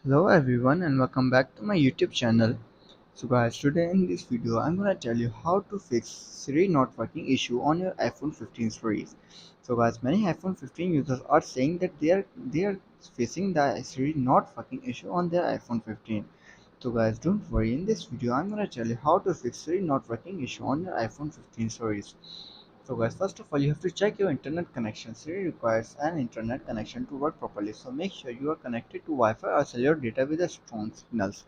Hello everyone and welcome back to my YouTube channel. So guys, today in this video I'm gonna tell you how to fix Siri not working issue on your iPhone 15 series. So guys, many iPhone 15 users are saying that they are facing the Siri not working issue on their iPhone 15. So guys, don't worry, in this video I'm gonna tell you how to fix Siri not working issue on your iPhone 15 series. So guys, first of all, you have to check your internet connection. Siri requires an internet connection to work properly. So make sure you are connected to Wi-Fi or cellular data with a strong signals.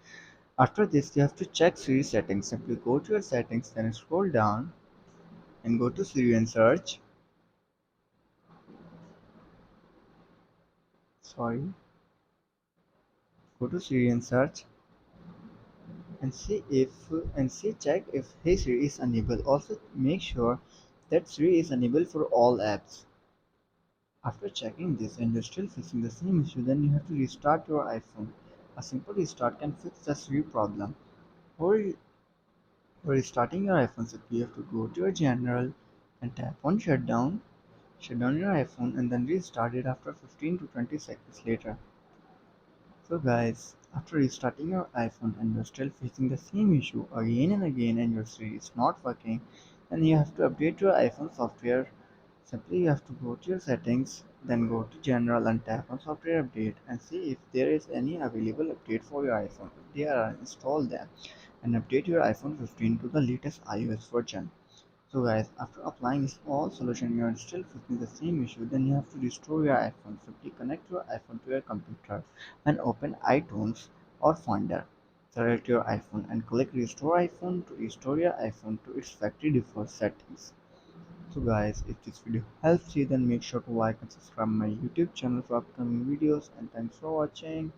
After this, you have to check Siri settings. Simply go to your settings, then scroll down and go to Siri and search. Sorry, go to Siri and search and see check if Hey Siri is enabled. Also make sure that Siri is enabled for all apps. After checking this and you're still facing the same issue, then you have to restart your iPhone. A simple restart can fix the Siri problem. For restarting your iPhone, simply you have to go to your general and tap on shutdown. Shut down your iPhone and then restart it after 15 to 20 seconds later. So guys, after restarting your iPhone and you're still facing the same issue again and again and your Siri is not working, then you have to update your iPhone software. Simply you have to go to your settings, then go to general and tap on software update and see if there is any available update for your iPhone. If they are, install them and update your iPhone 15 to the latest iOS version. So guys, after applying this all solution you are still facing the same issue, then you have to restore your iPhone. Simply connect your iPhone to your computer and open iTunes or Finder. Select your iPhone and click restore iPhone to restore your iPhone to its factory default settings. So guys, if this video helps you, then make sure to like and subscribe my YouTube channel for upcoming videos, and thanks for watching.